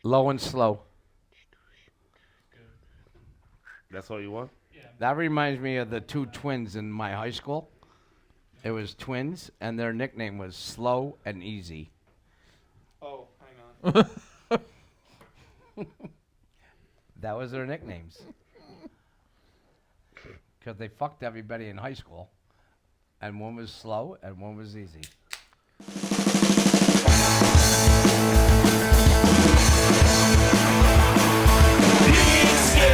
Low and slow. That's all you want? That reminds me of the two twins in my high school. It was twins, and their nickname was Slow and Easy. Oh, hang on. That was their nicknames. Because they fucked everybody in high school. And one was slow, and one was easy.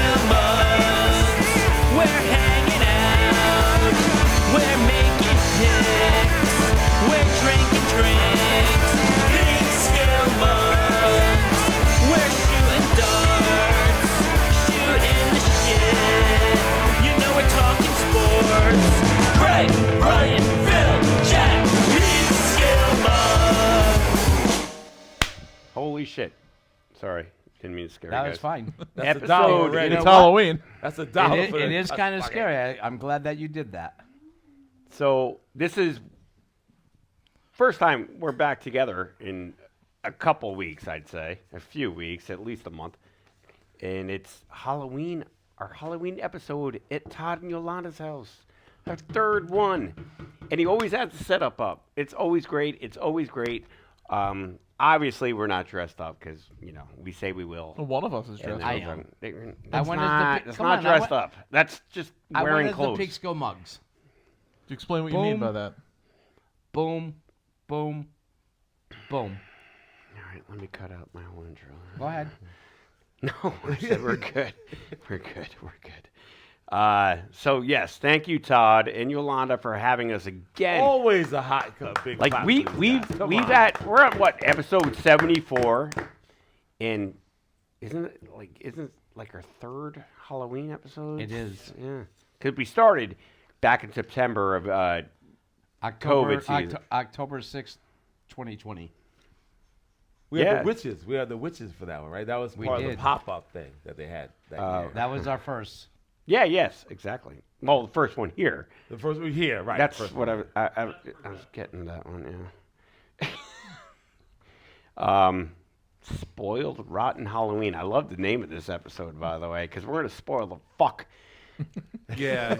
PeekskillMugs, we're hanging out, we're making picks, we're drinking drinks. PeekskillMugs, we're shooting darts, shooting the shit. You know we're talking sports. Greg, Ryan, Phil, Jack, PeekskillMugs. Holy shit. Sorry. Didn't mean to scare you That guys. was fine. Episode. $1 already. You know It's what? Halloween. That's $1 It, for it the- is kind of fuck it. scary. I'm glad that you did that. So this is first time we're back together in a couple weeks, I'd say. A few weeks, at least a month. And it's Halloween, our Halloween episode at Todd and Yolanda's house. Our third one. And he always has the setup up. It's always great. It's always great. Obviously, we're not dressed up because, you know, we say we will. Well, one of us is dressed. I up. am. That's went as the not, Pe- that's come not on, I dressed went- up. That's just I wearing went as clothes. the PeekskillMugs. To explain what you mean Boom. by that. Boom, boom, boom. All right, let me cut out my whole intro. Go ahead. No, I said we're good. We're good. We're good. So yes, thank you, Todd and Yolanda, for having us again. Always a hot cup. Big Like clap we're for these guys. Come on. we're at what, episode 74, and isn't it like our third Halloween episode? It is. Yeah, because we started back in September of COVID season. October 6th, 2020. We had Yeah. the witches. We had the witches for that one, right? That was We part of did. the pop-up thing that they had that year. That was our first. Yeah, yes, exactly. Well, the first one here. The first one here, right? That's first what one. I was getting that one. Yeah. Spoiled Rotten Halloween. I love the name of this episode, by the way, because we're gonna spoil the fuck Yeah.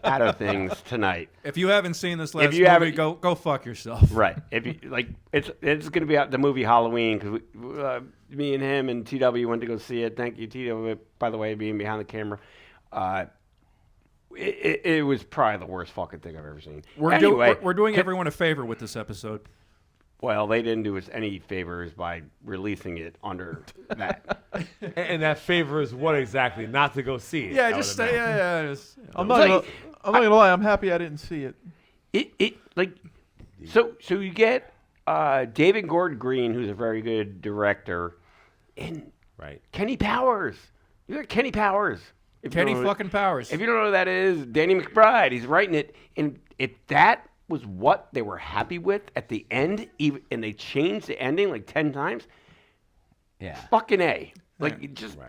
out of things tonight. If you haven't seen this last you movie, haven't- go fuck yourself. Right. If you like, it's gonna be out the movie Halloween because me and him and TW went to go see it. Thank you, TW, by the way, being behind the camera. It was probably the worst fucking thing I've ever seen. We're doing everyone a favor with this episode. Well, they didn't do us any favors by releasing it under that. And that favor is what exactly? Not to go see it. Yeah, I just would say imagine. Just, I'm It's not like- gonna lie. I'm happy I didn't see it. It like so you get David Gordon Green, who's a very good director, and Right. Kenny Powers. You got Kenny Powers. If you Kenny don't know- fucking Powers. If you don't know who that is, Danny McBride. He's writing it, and that was what they were happy with at the end, even, and they changed the ending like 10 times. Yeah. Fucking A. Like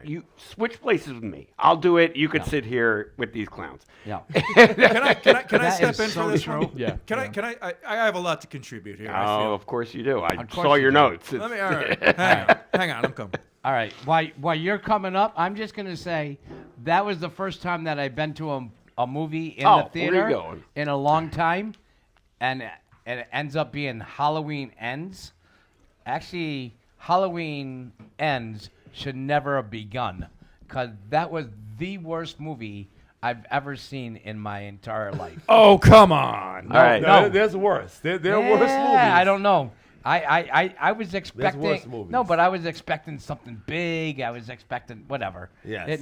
you switch places with me. I'll do it. You could sit here with these clowns. Yeah. Can I That step is in so for this true. one? Yeah. Can I have a lot to contribute here. I Oh, feel. of course you do. I Of course saw you your do. notes. Let me. All right. Hang on. I'm coming. All right. While you're coming up, I'm just going to say that was the first time that I've been to a movie in Oh, the where theater you going? in a long time. And it ends up being Halloween Ends. Actually, Halloween Ends should never have begun because that was the worst movie I've ever seen in my entire life. Oh, come on. All right. No, there's worse. There are worse movies. I don't know. I was expecting worse movies. no, but I was expecting something big. I was expecting whatever. Yes.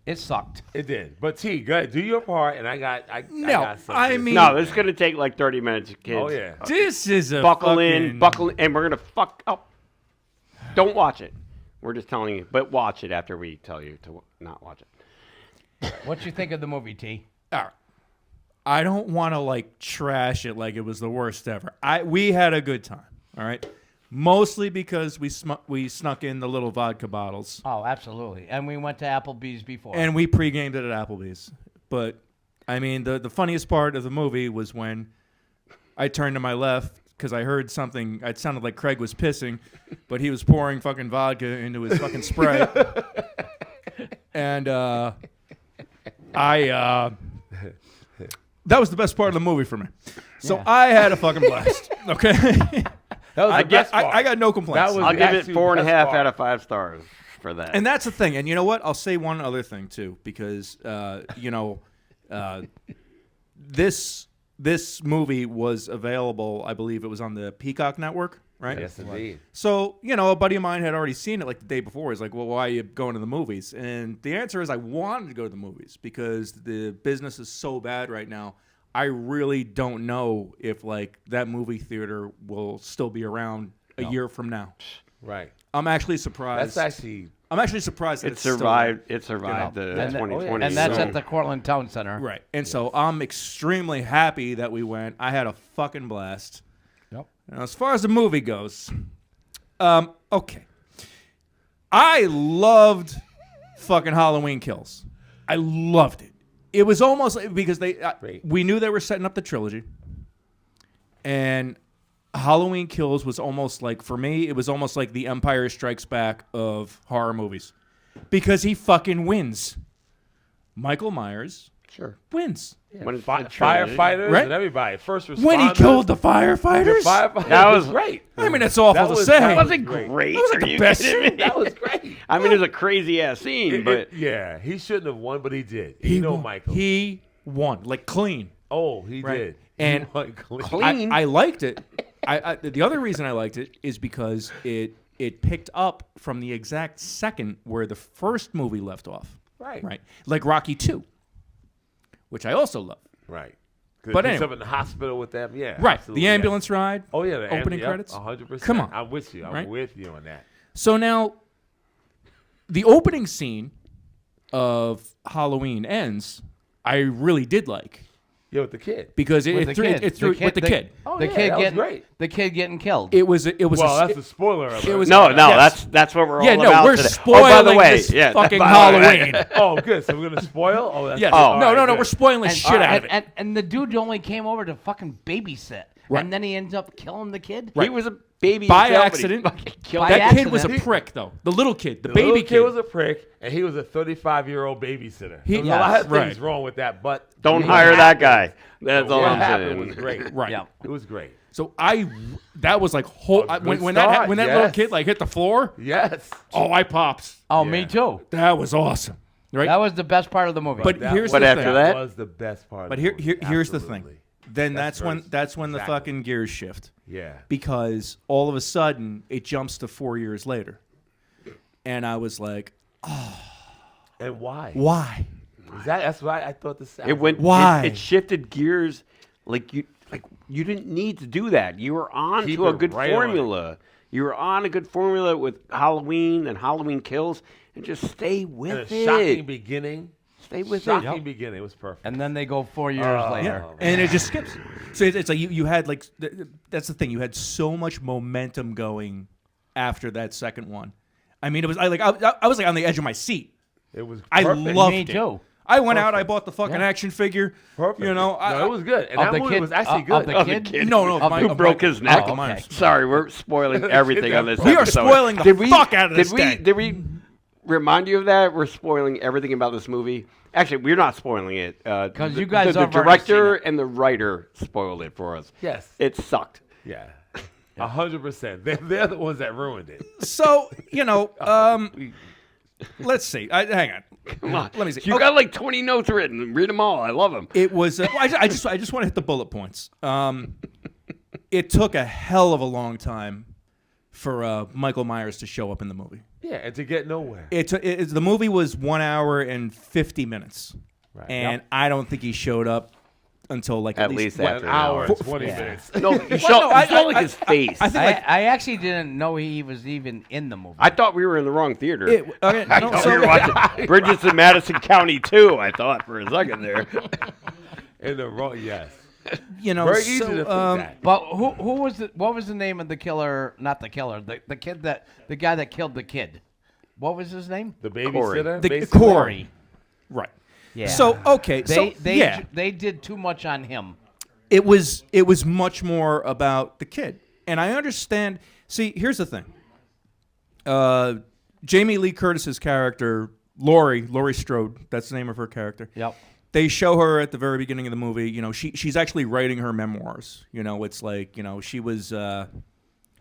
It sucked. It did. But T, go ahead. Do your part, and I got something. I mean- No, this is going to take like 30 minutes, kids. Oh, yeah. This is a Buckle in, fucking- buckle in, and we're going to fuck up. Don't watch it. We're just telling you, but watch it after we tell you to not watch it. What you think of the movie, T? All right. I don't want to like trash it like it was the worst ever. We had a good time. All right. Mostly because we snuck in the little vodka bottles Oh, absolutely. And we went to Applebee's before. and we pre-gamed it at Applebee's. But I mean, the funniest part of the movie was when I turned to my left because I heard something. It sounded like Craig was pissing, but he was pouring fucking vodka into his fucking Sprite. And that was the best part of the movie for me. So Yeah. I had a fucking blast. Okay. That was the best part. I got no complaints. That was I'll give it actually 4.5 the best out part. of 5 stars for that. And that's the thing. And you know what? I'll say one other thing too, because this movie was available. I believe it was on the Peacock network, right? Yes, indeed. So a buddy of mine had already seen it like the day before. He's like, "Well, why are you going to the movies?" And the answer is, I wanted to go to the movies because the business is so bad right now. I really don't know if like that movie theater will still be around a year from now. Right. I'm actually surprised. That's actually I'm actually surprised that it it's still survived. It survived You know. the And that- 2020. And that's so- at the Cortland Town Center. right. And so I'm extremely happy that we went. I had a fucking blast. Yep. Now, as far as the movie goes, okay. I loved fucking Halloween Kills. I loved it. It was almost like, because Great. we knew they were setting up the trilogy, and Halloween Kills was almost like, for me, it was almost like the Empire Strikes Back of horror movies, because he fucking wins. Michael Myers Sure. wins When it's fi- the trilogy. firefighters Right? and everybody. First responders. when he killed the firefighters. firefighters. That was- great. I mean, it's awful That to was- say. that That wasn't Great. great. That was like Are the you best kidding me? That was great. I mean, it was a crazy ass scene, but Yeah, he shouldn't have won, but he did. He know won. Michael. He won, like clean. He Right. did. And He won clean. Clean. I liked it. The other reason I liked it is because it picked up from the exact second where the first movie left off. Right. Right. Like Rocky 2, which I also love. Right. But But anyway. up in the hospital with them, yeah. Right. absolutely, The yes. ambulance ride. Oh yeah, the opening credits. 100%. Come on. I'm with you. I'm Right? with you on that. So now, the opening scene of Halloween Ends, I really did like. Yeah, with the kid. Because With it the threw kid. with the kid. Oh, the yeah, kid that was getting great. the kid getting killed. It was Well, a, that's a spoiler alert. it was- no, Yes. that's what we're yeah, all no, about we're today. spoiling Oh, by the way, this yeah, fucking by the way. Halloween. Oh, good. So we're gonna spoil. Oh, that's Yes. all No, right, no, good. we're spoiling the shit out of it. And the dude only came over to fucking babysit. Right. And then he ends up killing the kid. He was a baby By himself, but he accident. fucking killed By that That kid. kid was a accident. prick, though. The little kid, the The baby little kid. was a prick, and he was a 35-year-old babysitter. He- There was a lot of Yes, things right. wrong with that, but Don't what hire that happened- guy. That's all What I'm happened saying. was great. Right. Yeah. It was great. So that was like whole. A When good that start, when that little yes. kid like hit the floor. Yes. Oh, I popped. Oh, Yeah. me too. That was awesome. Right. That was the best part of the movie. But That here's But the after thing. that- was the best part. But of the movie. here's the thing. Absolutely. Then That's that's when the exactly. fucking gears shift, Yeah. because all of a sudden it jumps to 4 years later, and I was like, And why? why? That's why I thought the sound. It went. Why? It shifted gears, like you didn't need to do that. You were on Keep to a it good right on it. formula. You were on a good formula with Halloween and Halloween Kills, and just stay And with a shocking it. beginning. Stay with Shocking it. beginning. It was perfect. and then they go 4 years Oh, later. man. And it just skips. So it's like you had like that's the thing. You had so much momentum going after that second one. I mean, it was I was like on the edge of my seat. It was I perfect. loved Me it. too. I went out. I Perfect. bought the fucking Yeah. action figure. Perfect. You know, no, it was good. And Of that the movie kid- was actually of good. the Of the kid? kid. No, Of my- Who of broke my- his neck? Michael Oh, Myers. okay. Sorry, we're spoiling everything on this. We are episode. spoiling the fuck out of this thing. Did we remind you of that? We're spoiling everything about this movie. Actually, we're not spoiling it. 'Cause you guys the have already director seen it. and the writer spoiled it for us. Yes. It sucked. Yeah. 100%. They're the ones that ruined it. So let's see. Hang on. Come on. Let me see. You Okay. got like 20 notes written. Read them all. I love them. It was. I just want to hit the bullet points. It took a hell of a long time for Michael Myers to show up in the movie. Yeah, and to get nowhere. The movie was 1 hour and 50 minutes, Right. and I don't think he showed up until like At least what, after An hour and hour. 20 Yeah. minutes. No, you no, saw I- like his face. I think like I actually didn't know he was even in the movie. I thought we were in the wrong theater. okay, I no, thought so- we were watching Bridges in Madison County too. I thought for a second there. In the wrong, yes. so, Very easy to think that. But who was the, what was the name of the killer? Not the killer. The kid the guy that killed the kid. What was his name? The babysitter? The basically? Corey. Right. Yeah. So okay, They so yeah, they did too much on him. it was much more about the kid. And I understand. See, here's the thing. Jamie Lee Curtis's character, Laurie Strode, that's the name of her character. Yep. They show her at the very beginning of the movie. You know, she's actually writing her memoirs. You know, it's like, you know, she was.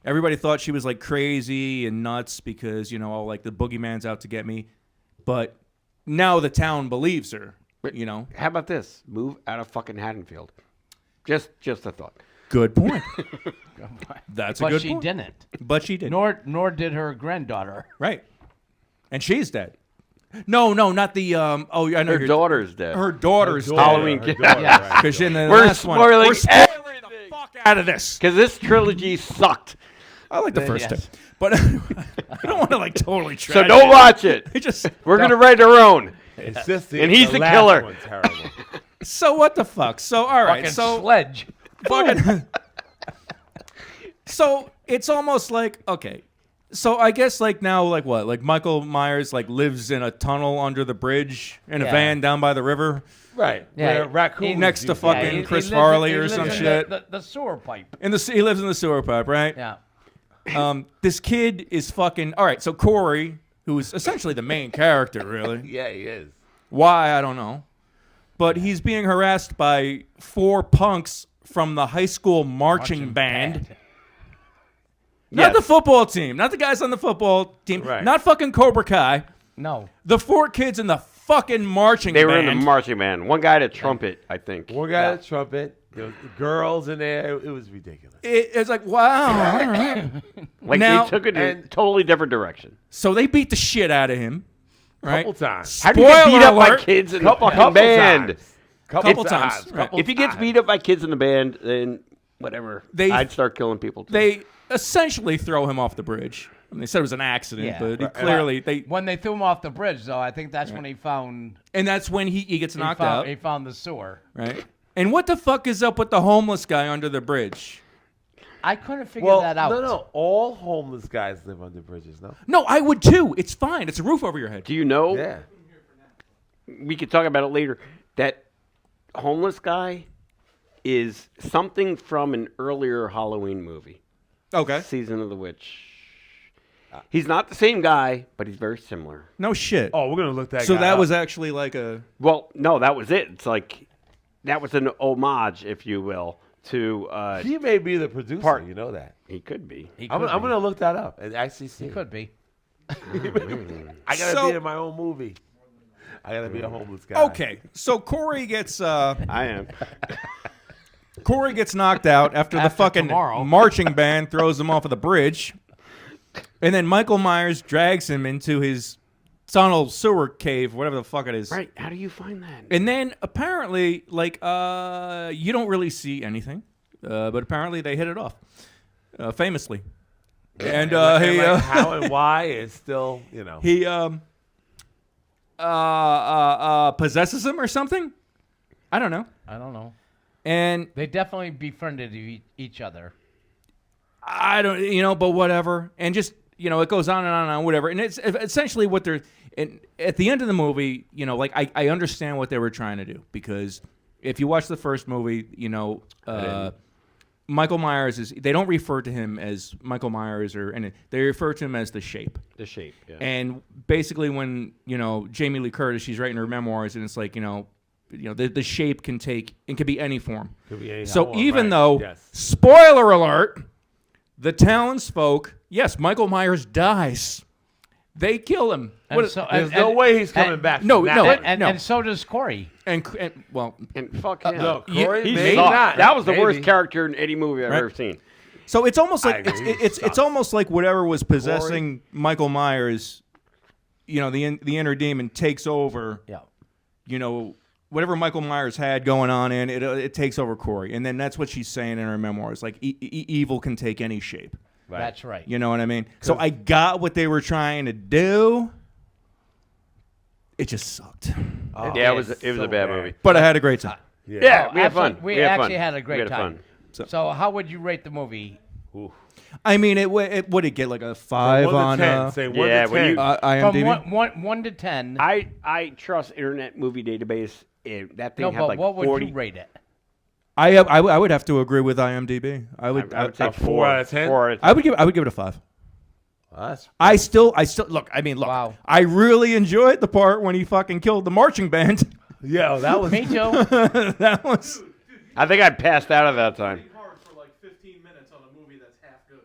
Everybody thought she was like crazy and nuts because, you know, all like the boogeyman's out to get me, but now the town believes her. You know. How about this? Move out of fucking Haddonfield. Just a thought. Good point. That's a But good she point. didn't. But she did. Nor did her granddaughter. Right. And she's dead. No, not the. I know Her you're- daughter's dead. Her daughter's Daughter, Halloween her kid. daughter, Yeah. right. because in the We're last one, spoiling we're spoiling everything. the fuck out of this. Because this trilogy sucked. I like the first Yes. two, but I don't want to like totally trash. So don't watch it. I just We're going to write our own. It's just And he's the last killer. one's terrible. so what the fuck? So all right, Fucking so sledge. fucking. So it's almost like okay. So I guess like now like what like Michael Myers like lives in a tunnel under the bridge in a Yeah. van down by the river Right. Yeah, Where raccoons next to used fucking he Chris lives Farley he or lives some in shit. The sewer pipe. he lives in the sewer pipe, right? Yeah. This kid is fucking all right. So Corey, who is essentially the main character, really. Yeah, he is. Why I don't know, but he's being harassed by 4 punks from the high school marching band. Not Yes. the football team, not the guys on the football team, Right. not fucking Cobra Kai. No. The 4 kids in the fucking marching They band. were in the marching band. One guy had a trumpet, I think. One guy had a trumpet. There was girls in there. It was ridiculous. It's like wow. All right. Like Now- they took it in a and- totally different direction. So they beat the shit out of him. Right? Couple times. How do you get beat up by alert. kids in the Couple fucking band? times. Couple times. Couple If he gets times. beat up by kids in the band, then whatever. They- I'd start killing people too. They essentially throw him off the bridge. I mean, they said it was an accident, Yeah. but he Right. clearly they. When they threw him off the bridge, though, I think that's when he found And that's when he gets knocked out. He found the sewer. Right. And what the fuck is up with the homeless guy under the bridge? I couldn't figure Well, that out. no. All homeless guys live under bridges, no? No, I would too. It's fine. It's a roof over your head. Do you know? Yeah. We could talk about it later. That homeless guy is something from an earlier Halloween movie, Okay. Season of the Witch. He's not the same guy, but he's very similar. No shit. Oh, we're going to look that so guy that up. was actually like a. Well, no, that was it. It's like that was an homage, if you will, to. He may be the producer. Part- You know that. He could be. He I'm could going be. to look that up and actually see. He could be. I got to So- be in my own movie. I got to be a homeless guy. Okay. So Corey gets I am. Corey gets knocked out after the After fucking tomorrow. marching band throws him off of the bridge, and then Michael Myers drags him into his tunnel sewer cave, whatever the fuck it is. Right. How do you find that? And then apparently, like, you don't really see anything, but apparently they hit it off, famously. And he how and why is still, you know. he possesses him or something. I don't know. I don't know. And They definitely befriended each other. I don't, but whatever. And just, it goes on and on and on, whatever. And it's essentially what they're, and at the end of the movie, like I understand what they were trying to do, because if you watch the first movie, Michael Myers they don't refer to him as Michael Myers and they refer to him as the Shape. The shape. Yeah. And basically when, Jamie Lee Curtis, she's writing her memoirs, and it's like, the Shape can be any form. Could be any So form, even right. though, Yes. spoiler alert, the townsfolk, yes, Michael Myers dies. They kill him. And What- so- There's and- no way he's coming and- back. no, from that no, one. And so does Corey. and well, And fuck him. No, you- Corey, he maybe sucked. not. That was the worst Maybe. character in any movie I've Right. ever seen. so it's almost I like agree. it's almost like whatever was possessing Michael Myers, the inner demon takes over. Yeah. Whatever Michael Myers had going on it takes over Corey, and then that's what she's saying in her memoirs. Like evil can take any shape. Right. That's right. You know what I mean? So I got what they were trying to do. It just sucked. Oh, Yeah, it it's was a so bad movie. But I had a great time. Yeah. Yeah, we had Absolutely. fun. We had actually fun. had a great We had time. fun. So how would you rate the movie? Ooh. I mean, it would it get like a 5 1 to on 10. Say 1 yeah, to when 10. you- From IMDb? 1 to 10. I trust Internet Movie Database. That thing No, had but like what would 40. you rate it? I would have to agree with IMDb. I would say 4 out of 10? 4 out of 10. I would give it a 5. Well, that's I still look. I mean, look. Wow. I really enjoyed the part when he fucking killed the marching band. yo, that was Me too. That was I think I passed out at that time. hard for like 15 minutes on a movie that's half good.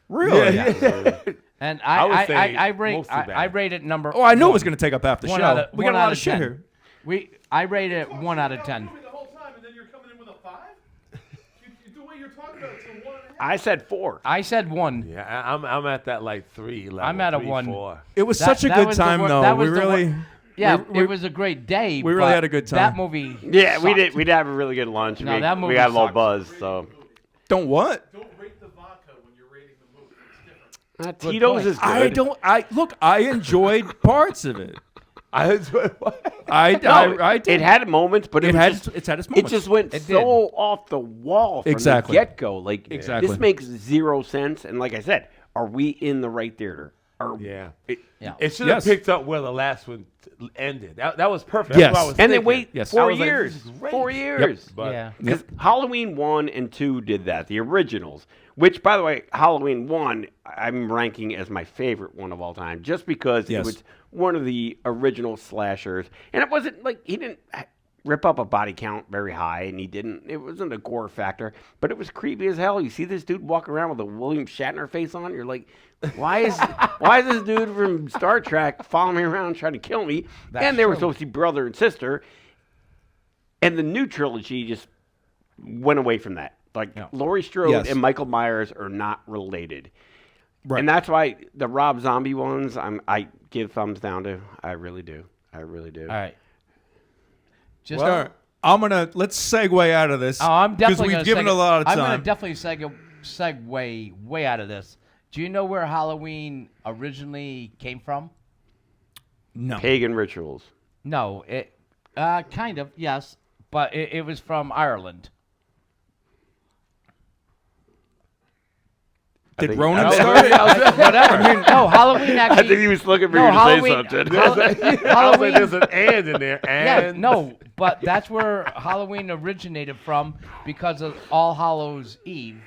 really. And I would say I rate mostly I bad. rate it number. Oh, I knew it one. was going to take up half the One show. out of- We one got a out lot of of shit 10. here. I rate it 1 out of 10. The whole time, and then you're coming in with a 5? The way you're talking about it's a 1.5. I said 4. I said 1. Yeah, I'm at that like 3 level. I'm at a 3, 1. 4. It was That- such a that good was the time, wor- though. that We was the wor- really. Yeah, we- it was a great day. we really but had a good time. That movie. Yeah, we sucked. did. We did have a really good lunch. No, we, that movie we got a little sucked. buzz. So Don't what? Don't rate the vodka when you're rating the movie. It's different. Tito's point. is good. I don't. I enjoyed parts of it. I enjoyed what? I did. It had moments, but It was had just, it's had its it moments. just went It so off the wall from Exactly. the get-go. Like, Exactly. this makes 0 sense. And like I said, are we in the right theater? Yeah. Yeah. It should have Yes. picked up where the last one ended. That was perfect. Yes. That's what I was And they thinking. wait Yes. 4 I was like, years. this is great. 4 years. But Yeah. Because Halloween 1 and 2 did that, the originals. Which, by the way, Halloween 1, I'm ranking as my favorite one of all time, just because Yes. it was one of the original slashers. And it wasn't like, he didn't rip up a body count very high, and it wasn't a gore factor, but it was creepy as hell. You see this dude walk around with a William Shatner face on, you're like, why is this dude from Star Trek following me around trying to kill me? And they were true. supposed to be brother and sister. And the new trilogy just went away from that. Like, Laurie Strode Yes. and Michael Myers are not related. Right. And that's why the Rob Zombie ones, I give thumbs down to. I really do. I really do. All right. Just All right. Let's segue out of this. Oh, I'm definitely we've gonna given a lot of I'm time. going to definitely segue way out of this. Do you know where Halloween originally came from? No. Pagan rituals. No, it kind of, yes, but it was from Ireland. Did think- Ronan I- start it? Whatever. No, Halloween I actually. think he was looking for No, you to Halloween- say something. I was like, Halloween. there's an and in there. Yeah, And no, but that's where Halloween originated from because of All Hallows Eve,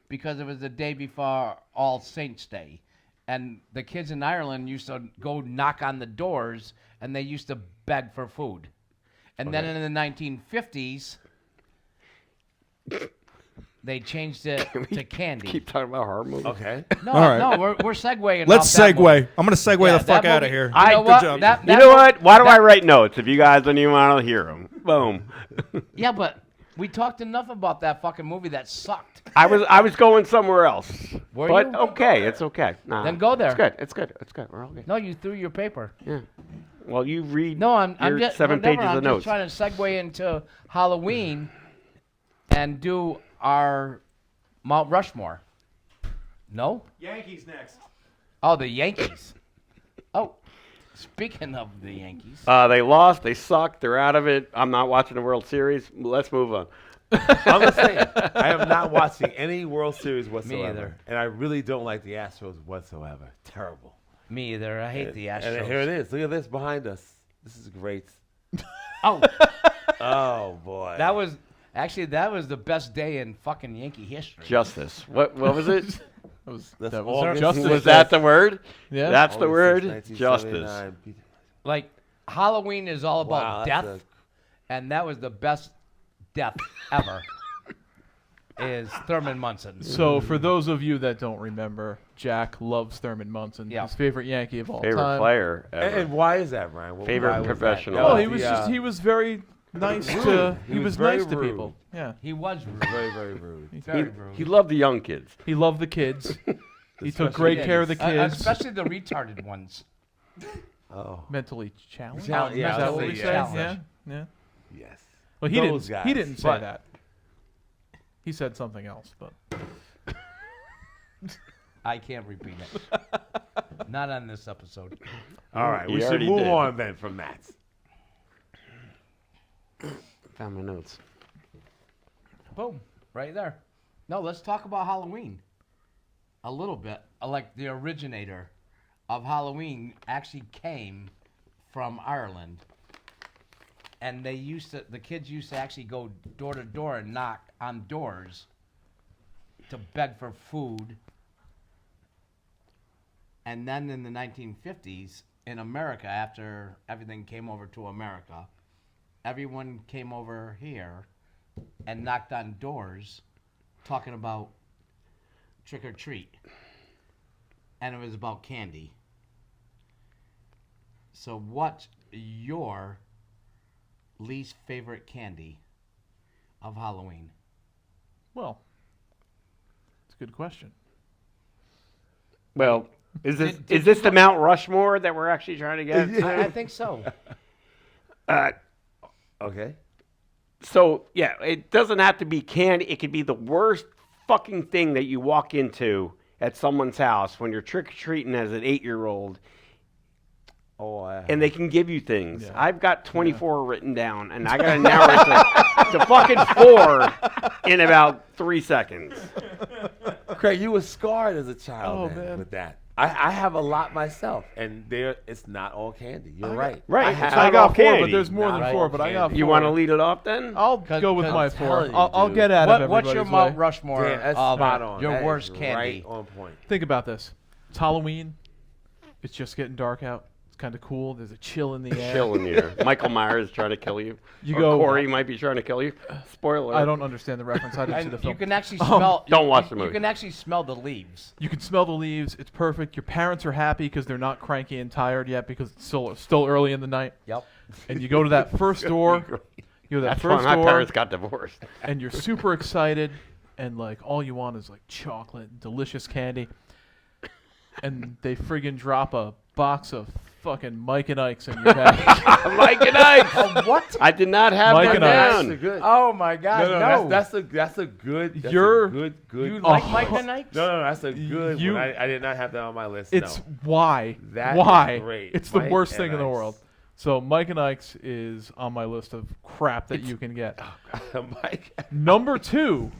because it was the day before All Saints Day. And the kids in Ireland used to go knock on the doors and they used to beg for food. And then in the 1950s, they changed it to candy. Keep talking about horror movies. Okay. No, All right. no, we're segueing. Let's off that segue. movie. I'm going to segue Yeah, the fuck that out of movie- here. You I- know good what? job. That You know mo- what? Why do that- I write notes if you guys don't even want to hear them? Boom. Yeah, but we talked enough about that fucking movie that sucked. I was going somewhere else. Were but you? okay, it's okay. Nah, Then go there. It's good. It's good. It's good. We're okay. No, you threw your paper. Yeah. Well, you read. No, I'm your just 7 whatever, pages I'm of just notes. trying to segue into Halloween and do our Mount Rushmore. No? Yankees next. Oh, the Yankees. Oh, speaking of the Yankees. They lost. They suck. They're out of it. I'm not watching the World Series. Let's move on. I'm just saying, I am not watching any World Series whatsoever. either. And I really don't like the Astros whatsoever. Terrible. Me either. I hate the Astros. And here it is. Look at this behind us. This is great. Oh, Oh, boy. that was the best day in fucking Yankee history. Justice. What was it? That's that was August Justice. Was that the word? Yeah. That's the August word. 6th, Justice. 1979. Like Halloween is all about Wow, death, that's and that was the best death ever. Is Thurman Munson. So, for those of you that don't remember, Jack loves Thurman Munson. Yeah. His favorite Yankee of all Favorite time. player ever. And why is that, Ryan? What- Favorite why was that? professional. That Oh, was he was the, just he was very nice to He he was was very nice to rude. people. Yeah. He was rude. very, very rude. Very rude. He loved the young kids. He loved the kids. He took Especially great care of the kids. Especially the retarded ones. Oh, Mentally challenged. Challenge- yeah, Is I that would what say we say? challenged. Yeah. Yeah. yes. Well, Those he guys. didn't say But- that. He said something else, but I can't repeat it. Not on this episode. All right, You we should already move did. on then from that. Found my notes. Boom. Right there. No, let's talk about Halloween. A little bit. Like the originator of Halloween actually came from Ireland. and the kids used to actually go door to door and knock on doors to beg for food. And then in the 1950s, in America, after everything came over to America, everyone came over here and knocked on doors talking about trick or treat. And it was about candy. So what's your least favorite candy of Halloween? Well, it's a good question. Well, is this the Mount Rushmore that we're actually trying to get? I think so. Okay. So, yeah, it doesn't have to be candy. It could be the worst fucking thing that you walk into at someone's house when you're trick-or-treating as an 8-year-old, Oh, and they can give you things. Yeah. I've got 24 written down, and I got to narrow it to fucking 4 in about 3 seconds. Craig, you were scarred as a child Oh, man. with that. I have a lot myself, and it's not all candy. You're right. Right. So It's I not got all 4, candy. but there's more than Not 4. all But I got candy. 4. You want to lead it off then? I'll go with my 4. telling you, I'll dude. get out of What's your everybody's Mount way. Rushmore Damn, that's of spot on. your That worst is candy? Right on point. Think about this. It's Halloween. It's just getting dark out. It's kind of cool. There's a chill in the air. Chill in the air. Michael Myers is trying to kill you. You Or go- Corey might be trying to kill you. Spoiler. I don't understand the reference. I didn't see the And film. you can actually smell. Don't watch the You movie. can actually smell the leaves. You can smell the leaves. It's perfect. Your parents are happy because they're not cranky and tired yet because it's still early in the night. Yep. And you go to that first door. You go to that That's why first my door, parents got divorced. and you're super excited, and like all you want is like chocolate, and delicious candy, and they friggin' drop a box of fucking Mike and Ike's in your bag. Mike and Ike. What? I did not have Mike that and Ike. That's a down. good. Oh my God! No, No. that's a good. That's You're- a good. You good like Oh. Mike and Ike's? No, that's a good You- one. I did not have that on my list. It's no. why. That why? is great. It's the Mike worst and thing in the Ike's. world. So Mike and Ike's is on my list of crap that you can get. Mike. Number two,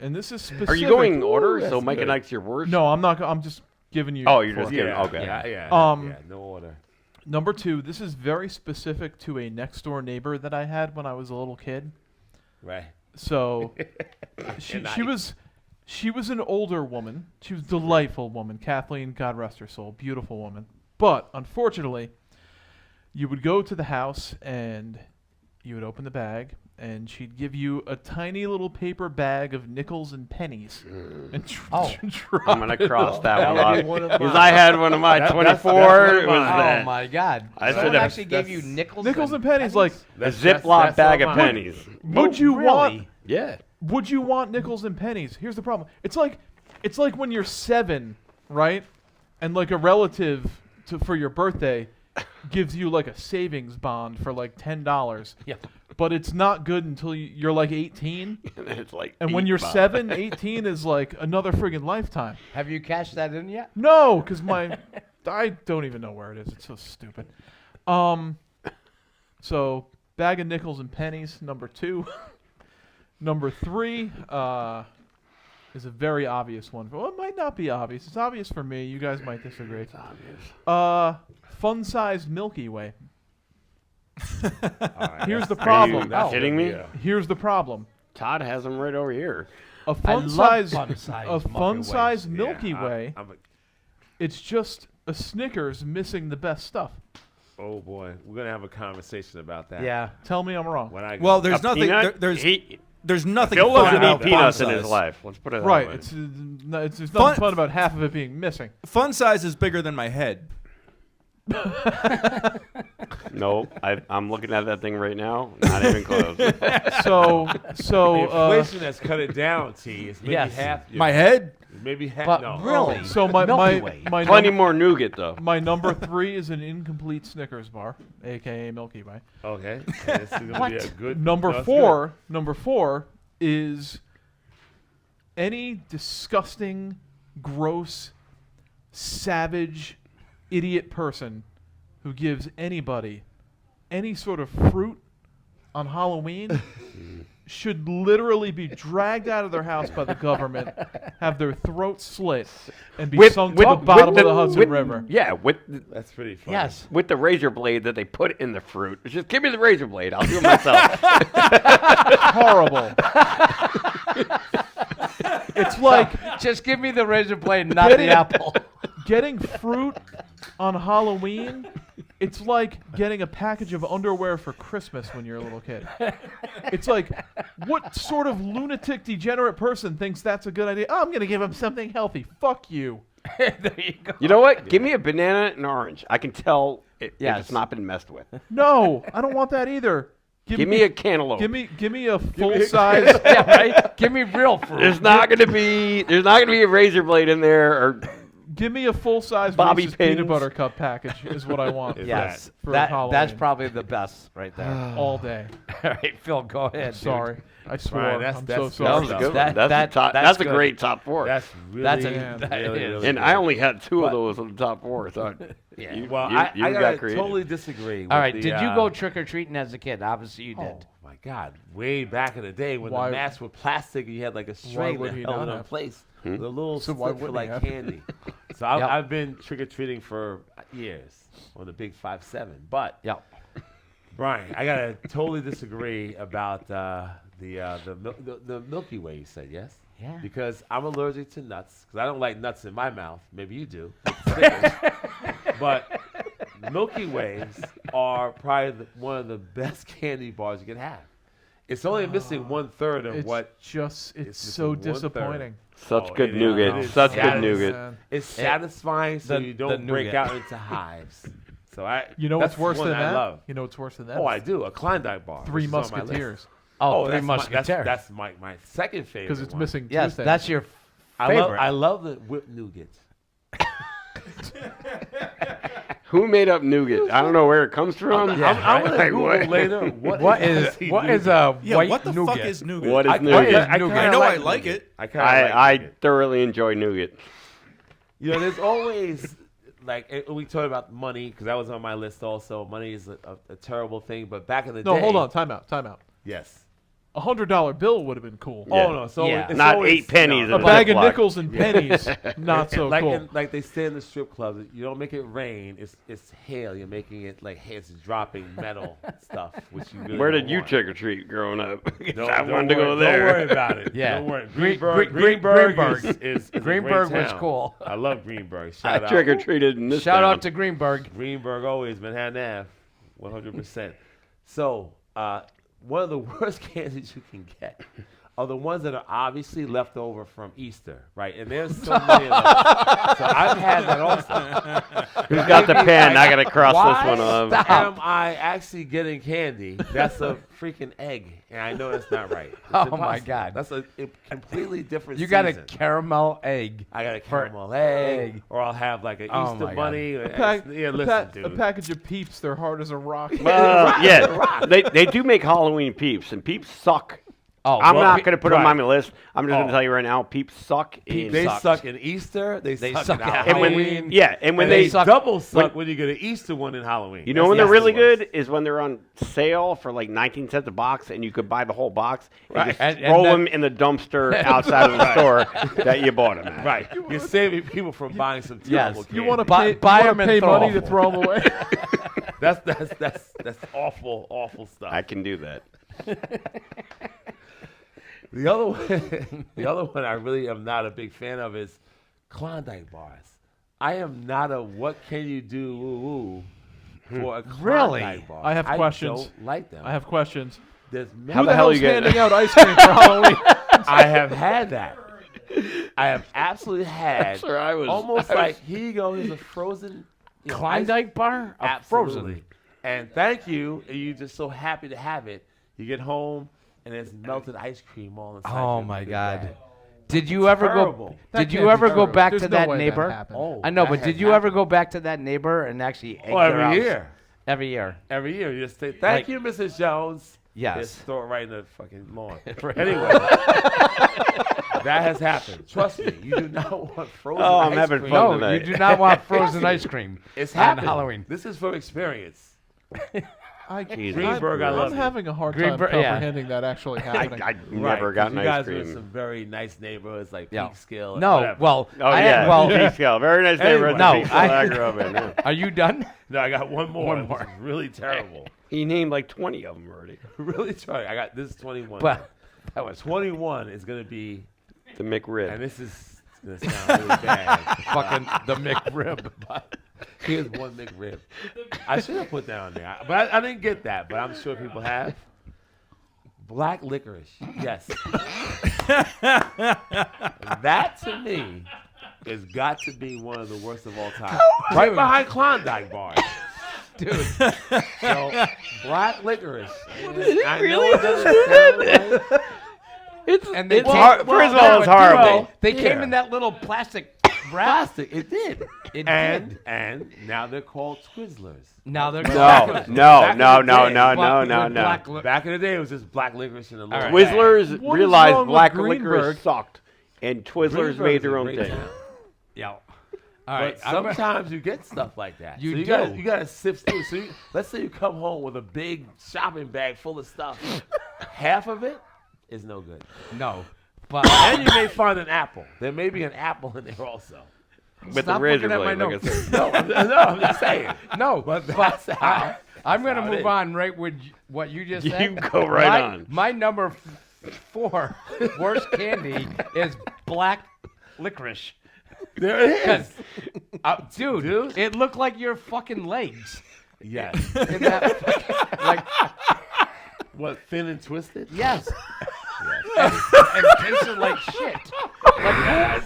and this is specific. Are you going in order? that's So Mike and good. Ike's your worst? No, I'm not. I'm just giving you. Oh, you're 4. just kidding. Yeah, Okay. Yeah. Um, No order. Number 2, this is very specific to a next door neighbor that I had when I was a little kid. Right. So she was an older woman. She was a delightful woman. Kathleen, God rest her soul, beautiful woman. But unfortunately, you would go to the house and you would open the bag and she'd give you a tiny little paper bag of nickels and pennies. And Oh. drop I'm going to it cross all. that That one would off. be one of Because mine. I had one of my That's 24. one of It was mine. that. Oh my God! I Someone said actually gave that's- you nickels. Nickels and pennies, like, A Ziploc bag of all mine. pennies. would you want Really? Yeah. Would you want nickels and pennies? Here's the problem. It's like when you're 7, right? And like a relative for your birthday gives you like a savings bond for like $10. Yeah. But it's not good until you're like 18. And it's like. And when $8. you're 7, 18 is like another friggin' lifetime. Have you cashed that in yet? No, because I don't even know where it is. It's so stupid. So bag of nickels and pennies, number 2. Number 3 is a very obvious one. Well, it might not be obvious. It's obvious for me. You guys might disagree. It's obvious. Fun-sized Milky Way. All right, Here's the Are problem. you That's kidding good, me? yeah. Here's the problem. Todd has them right over here. A I love fun-sized fun-sized Milky fun-sized Ways. Milky Yeah, Way. It's just a Snickers missing the best stuff. Oh boy, we're gonna have a conversation about that. Yeah. Tell me I'm wrong. When I Well, there's A nothing. peanut? There's nothing Phil fun doesn't about eat peanuts in fun his size. life. Let's put it that Right. way. There's nothing Fun- fun about half of it being missing. Fun size is bigger than my head. No, I'm looking at that thing right now. Not even close. So Inflation has cut it down. T. It's maybe Yes. half. My head? Maybe half. But no. really, so my Milky Way. Plenty more nougat though. my number 3 is an incomplete Snickers bar, aka Milky Way. Okay. This is gonna be a good. Number that's 4 is any disgusting, gross, savage, idiot person who gives anybody any sort of fruit on Halloween should literally be dragged out of their house by the government, have their throats slit, and be sunk to the bottom of the Hudson River. Yeah, That's pretty funny. Yes. with the razor blade that they put in the fruit. Just give me the razor blade. I'll do it myself. Horrible. It's like Just give me the razor blade, not the apple. getting fruit on Halloween. It's like getting a package of underwear for Christmas when you're a little kid. It's like, what sort of lunatic, degenerate person thinks that's a good idea? Oh, I'm going to give him something healthy. Fuck you. There you go. You know what? Give me a banana and an orange. I can tell if Yes. it's not been messed with. No, I don't want that either. Give me a cantaloupe. Give me a full size. Yeah, right? Give me real fruit. There's not gonna be a razor blade in there or Give me a full size Bobby Reese's pins. peanut butter cup package is what I want. Yes. For That's Halloween. probably the best right there. All day. All right, Phil, go ahead. dude. Sorry, I swore. Brian, I'm so that's- sorry. that was a good one. That- That's, that- a top, that's that's a good. great top four. That's really, That's a- Yeah. that really, is. really and good. I only had two But- of those on the top four. So Yeah. you, Well, you, I you gotta got creative. totally disagree. With All right, the, did you go trick or treating as a kid? Obviously, you Oh did. my God! Way back in the day when Why- the masks were plastic and you had like a string would that he held not it in have? place with a little So why slip for wouldn't he like have? candy. So Yep. I've been trick or treating for years on the big 5-7. But Yeah. Brian, I gotta totally disagree about the Milky Way. You said yes. Yeah. Because I'm allergic to nuts. Because I don't like nuts in my mouth. Maybe you do. Snickers. But Milky Ways are probably one of the best candy bars you can have. It's only missing 1/3 of It's what just, it's it's so missing 1/3. disappointing. Such Oh, good it is. nougat. It is. Such Yeah, good it is. nougat. Man. it's satisfying, so the- you the don't break nougat. out into hives. So I, You know that's what's worse one than I that? love. You know what's worse than that? Oh, I do. A Klondike bar. Three which is on my list. Musketeers. Oh, Three that's my- Musketeers. That's my second favorite. Because it's one. missing two Yes, things. that's your I love, favorite. I love the whipped nougat. Who made up nougat? I don't know where it comes from. I'm gonna Like, Google what? later. what is nougat? a Yeah, white what the nougat? fuck is nougat? What is I nougat? kinda I know I nougat. like it. I kind of I like nougat. thoroughly enjoy nougat. You know, there's always like we talked about money because that was on my list also. Money is a terrible thing, but back in the No, day, hold on. Time out. Yes. $100 bill would have been cool. Yeah. Oh no, so Yeah. it's Not always, 8 pennies no, in A a bag of Ziploc. nickels and pennies, not so like cool. like they say in the strip clubs, you don't make it rain. It's hail. You're making it like hey, it's dropping metal stuff, which you really Where don't did you want. trick or treat growing up? Don't- I don't wanted to go worry- there. Don't worry about it. Yeah. Don't worry. Greenberg Greenberg is a Greenberg great was town. cool. I love Greenberg. I Shout out. trick or treated in this Shout town. out to Greenberg. Greenberg always Manhattan Ave, 100%. So one of the worst candies you can get are the ones that are obviously left over from Easter, right? And there's so many of them. So I've had that also. Who's got the pen? I gotta cross Why? this one off. Stop. Am I actually getting candy? That's a freaking egg, and I know that's not right. It's Oh, impossible. my God. That's a completely different. You got a season. caramel egg. I got a for caramel egg, egg. or I'll have like an Oh, Easter my God. bunny. Yeah, listen, A dude. package of Peeps, they're hard as a rock. Yeah, they do make Halloween Peeps, and Peeps suck. Oh, I'm well, not going to put them right. on my list. I'm just going Oh. to tell you right now, Peeps suck. in They sucked. suck in Easter. They suck suck in at and when, Halloween. yeah, and when And they, they suck- double suck when you get an Easter one in Halloween. you know That's when they're the really worst. good is when they're on sale for like 19 cents a box, and you could buy the whole box and Right. just And roll then- them in the dumpster outside of the store that you bought them at. Right. You're saving people from buying some Yes. terrible candy. You want to Buy- pay, buy you wanna 'em and pay throw money 'em. to throw them away? That's awful stuff. I can do that. The other one I really am not a big fan of is Klondike bars. I am not a what can you do woo for a Klondike Really? bar. I have questions. Don't like them. I have questions. There's How Who the the hell hell's you get- handing out ice cream for Halloween? I have had that. I have absolutely had Sir, I was almost like here you go. Here's a frozen you know, Klondike bar? Absolutely. Frozen. And thank you. And you're just so happy to have it. You get home and there's melted ice cream all inside. Oh your my big God. bag. Did you ever Terrible. go? That Did you can't be ever go terrible. back There's to no that way that neighbor? happened. Oh, I know, that but has did you ever happened. go back to that neighbor and actually egg Oh, their every house? year. Every year. Every year. You just say, thank you, Mrs. Jones. Yes. Just throw it right in the fucking lawn. Right. Anyway. That has happened. Trust me. You do not want frozen Oh, I'm ice having cream. fun No, tonight. you do not want frozen ice cream. It's on happened. Halloween. This is from experience. Greenberg, I love I'm you. having a hard time Greenberg, yeah. comprehending that actually happening. I Right, never got 'cause an you ice guys live in cream. some very nice neighborhoods like Yeah. Peekskill. and No, whatever. well, Oh I, yeah, well, Peekskill. Very nice neighborhood. No, Peekskill I grew up in. Yeah. are you done? No, I got one more. One more. This is really terrible. He named like 20 of them already. Really sorry. I got this is 21. But that was 21 is gonna be, The McRib. and this is gonna sound really bad. fucking the McRib. But here's one McRib. I should have put that on there, but I didn't get that. But I'm sure people have. Black licorice. Yes. That to me has got to be one of the worst of all time. Right behind Klondike bars. Dude, So black licorice. I know it doesn't sound right. and they It's came- hard- first of all, it's dude, horrible. They came Yeah. in that little plastic wrap. Plastic. It did. It And did. and now they're called Twizzlers. Now they're No, Back in no, the no, day, no, no, Black- no, with no. black li- Back in the day, it was just black licorice in a little right. bag. Twizzlers What is realized wrong with black Greenberg? licorice sucked, and Twizzlers Greenberg's made a their own great thing. town. Yeah. All right. But sometimes you get stuff like that. You so do. You gotta sift through. So let's say you come home with a big shopping bag full of stuff. Half of it is no good. No. But And you may find an apple. There may be an apple in there also. With Stop the razor looking at my blade, like I notes. said. No, I'm just saying. no. But that's how. I'm going to how it move is. on right with what you just You said. go right my, on. My number 4 worst candy is black licorice. There it is. Dude, it looked like your fucking legs. Yes. In that fucking, like, What, thin and twisted? yes. And tasted like shit. Like,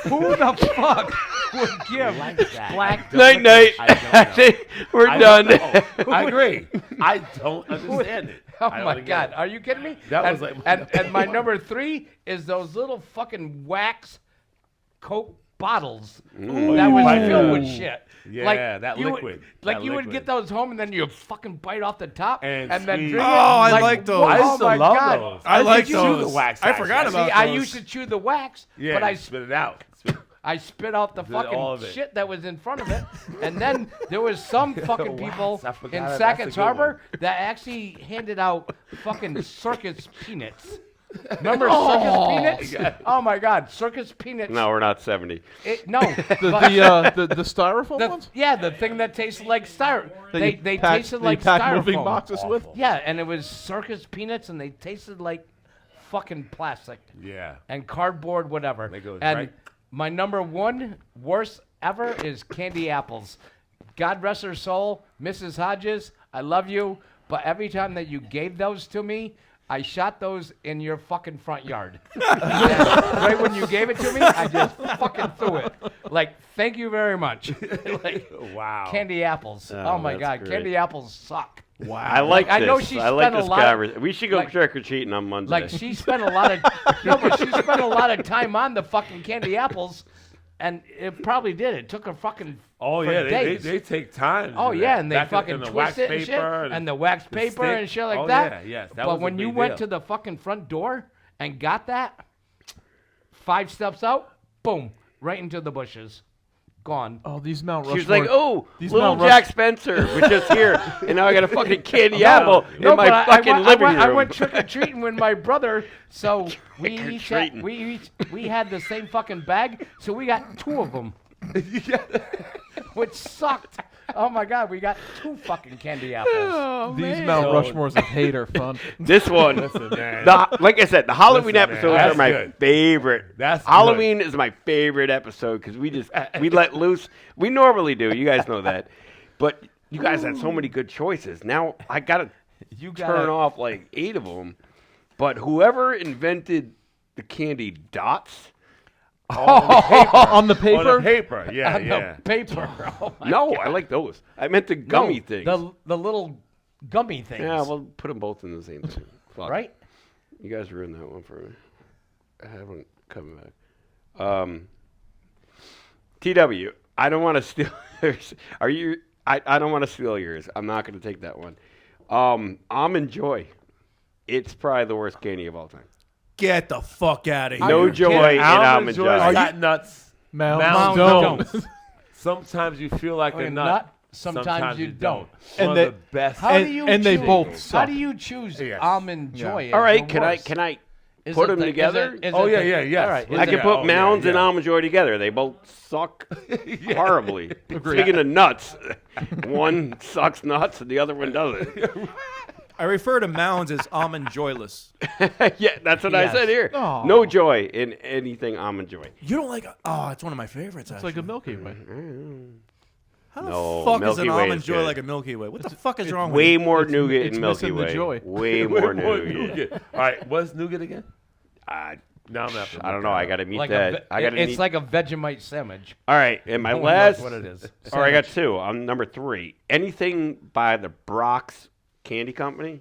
who the fuck would give Like that. black Night, night. I don't I know. think we're I done. don't know. I agree. I don't understand it. Oh I don't my get God! it. Are you kidding me? That and, was like- and my number 3 is those little fucking wax Coke bottles that was Ooh. filled with shit. Yeah, that you liquid. Would, like That you would liquid. get those home and then you fucking bite off the top And then squeeze. drink it. Oh, I like those. I Oh used to my love God! those. I like used to chew those. the wax. I forgot actually. about See, I those. used to chew the wax, Yeah, but I spit it out. I spit out the Did all fucking of it. shit that was in front of it, and then there was some fucking people Wax, I forgot in that's a Sackett's good Harbor that actually handed out fucking circus peanuts. Remember circus peanuts? Oh my God, circus peanuts. No, we're not 70. No, The styrofoam ones? yeah, the thing that tasted like styrofoam. That They you pack- tasted that like you pack moving styrofoam. boxes with? Yeah, and it was circus peanuts, and they tasted like fucking plastic Yeah. and cardboard, whatever. They go And right- my number 1 worst ever is candy apples. God rest her soul, Mrs. Hodges, I love you, but every time that you gave those to me, I shot those in your fucking front yard. Right when you gave it to me, I just fucking threw it. Like, thank you very much. Like, Wow. candy apples. Oh my that's God, great. candy apples suck. Wow. I like I this. know she I like spent a this lot of- conversation. We should go like- trick or treating on Monday. Like she spent a lot of no, but she spent a lot of time on the fucking candy apples, and it probably did. It took her fucking Oh for yeah, days. they take time. to Oh do yeah, that. and they Back in fucking the twist wax it and shit, paper and the wax the paper stick. and shit like Oh, that. yeah, yes, that but was a when you big went deal. to the fucking front door and got that, 5 steps out, boom, right into the bushes, gone. Oh, these Mount she Rushmore. was like, "Oh, these little Mount Jack Spencer was just here, and now I got a fucking candy apple No, in my but fucking living room." I went trick or treating with my brother, so we each had, Trick-or-treating. we had the same fucking bag, so we got 2 of them, which sucked. Oh my God, we got 2 fucking candy apples. These Mount Rushmores of hate are fun. This one, Listen, man. like I said, the Halloween Listen, man, episodes that's are my good. favorite. That's good. Halloween is my favorite episode because we let loose. We normally do. You guys know that, but you guys had so many good choices. Now I gotta You turn off like 8 of them. But whoever invented the candy dots. On the paper? On the paper, yeah, on yeah. the paper. Oh my No, I like those. I meant the gummy things. The little gummy things. Yeah, we'll put them both in the same thing. Fuck. right? You guys ruined that one for me. I haven't come back. TW, I don't want to steal yours. Are you? I don't want to steal yours. I'm not going to take that one. Almond Joy. It's probably the worst candy of all time. Get the fuck out of here. No joy in Almond Joy. Joy's got nuts. Mount Mount Stones. Sometimes you feel like Like a a nut. nut? sometimes you don't. And One they- of the best. How And- do you and they choose? both How suck. do you choose Yes. almond Yeah. joy? All as right, the worst? can I Is put it them the- together? Is it Oh, yeah, the- yeah, yes. All right. Is I is can it- Yeah, put oh, Mounds yeah, and yeah. Almond Joy together. They both suck horribly. Speaking of nuts, one sucks nuts and the other one doesn't. I refer to Mounds as almond joyless. Yeah, that's what I Yes. said here. Aw. No joy in anything Almond Joy. You don't like? Oh, it's one of my favorites. It's like a actually. Milky Way. How the No, fuck is Milky an Way almond is joy good. like a Milky Way? What the fuck is wrong with Way you? more It's- nougat it's in Milky missing the Way. joy. Way more nougat. All right, what's nougat again? I No, I'm not. don't know. I got to meet Like that. I got to it's meet. like a Vegemite sandwich. All right, and my No one knows last. what it is. Or I got two. I'm number 3. Anything by the Brock's Candy Company.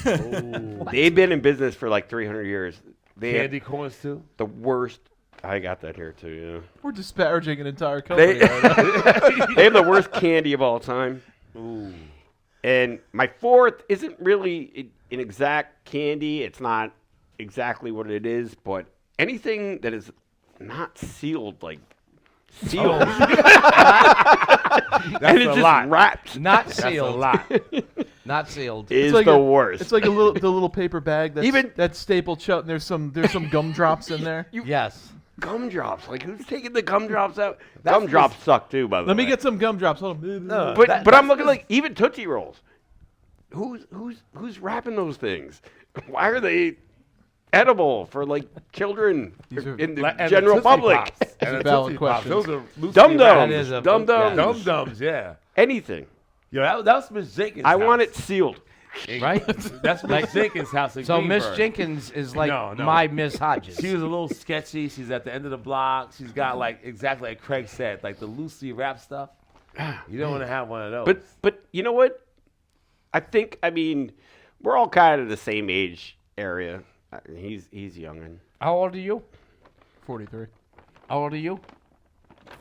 They've been in business for like 300 years. They have Candy corns too. the worst. I got that here too. We're disparaging an entire They, company. right now. they have the worst candy of all time. Ooh. And my fourth isn't really an exact candy. It's not exactly what it is, but anything that is not sealed, like sealed, That's and it's a just lot. wrapped, Not That's a sealed. lot. Not sealed. is like the a- worst. It's like the little paper bag that's Even- that's stapled shut, and there's some gumdrops in there. Yes. Gumdrops. Like who's taking the gumdrops out? Gumdrops suck too, by the Let way. me get some gumdrops. Hold on. No. But I'm looking like even Tootsie Rolls. Who's wrapping those things? Why are they edible for like children These are- in the Like- and general Tootsie public? Pops. And the valid Tootsie Pops. questions. Those are loosely Dum wrapped. That is a- dums, dum dums, yeah. Dum dums, yeah. anything. Yo, that was Miss Jenkins' I house. want it sealed. Right? That's Miss Jenkins' house in So Miss Greenburgh. Jenkins is like No, no. my Miss Hodges. She was a little sketchy. She's at the end of the block. She's got like exactly like Craig said, like the loosely wrapped stuff. You don't want to have one of those. But you know what? I mean, we're all kind of the same age area. He's youngin'. How old are you? 43. How old are you?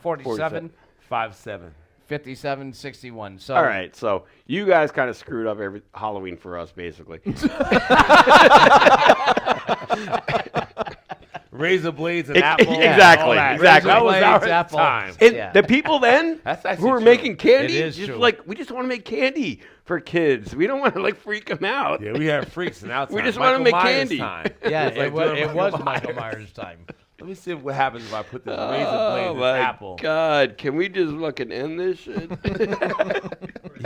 47, 5'7". 57, 61. So All right, so you guys kind of screwed up every Halloween for us, basically. Razor blades and apple. Exactly, all that. exactly. That was Razor our blades, apple. time. And Yeah. the people then That's who actually were true. making candy, It is just true. like we just want to make candy for kids. We don't want to like freak them out. Yeah, we had freaks in our time. We just wanna Michael make Myers candy. Time. yeah, It was like it was, doing it was Michael Myers' time. Let me see what happens if I put this razor blade Oh in my apple. God! Can we just fucking end this shit?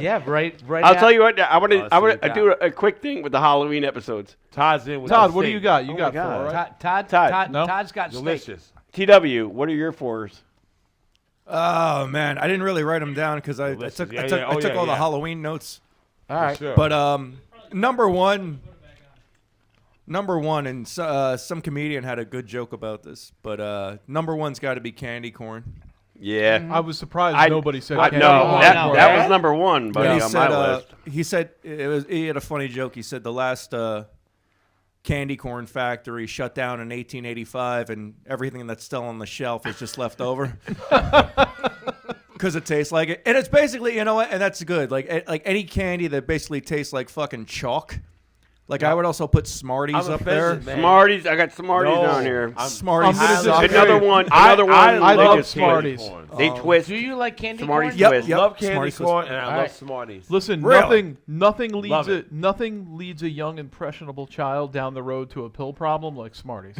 Yeah, right. I'll tell you what. I want Let's to. I see want what to do a quick thing with the Halloween episodes. Todd's in with Todd, the what do steak. you got? You Oh got my 4, God. right? Todd. No? Todd's got steak. Delicious. TW, what are your 4s? Oh man, I didn't really write them down because I Delicious. took Yeah, I took, yeah. I Oh, took yeah, all the yeah. Halloween notes. All right. Sure. But number one, and some comedian had a good joke about this. But number one's got to be candy corn. Yeah. I was surprised nobody said No, candy corn. that, No. that was number 1, buddy, And he on said, my list. he had a funny joke. He said the last candy corn factory shut down in 1885, and everything that's still on the shelf is just left over because it tastes like it. And it's basically, you know what? And that's good. Like any candy that basically tastes like fucking chalk. Like I would also put Smarties I'm up there. offended, man. Smarties, I got Smarties No, down here. Smarties. I'm gonna suck. disagree. Another one. I they love just Smarties. twist. Corn. They twist. Do you like candy Smarties corn? Yep, twist. yep. Love candy Smarties was- corn and I All love right. Smarties. Listen, Really? nothing Love leads it. nothing leads a young impressionable child down the road to a pill problem like Smarties.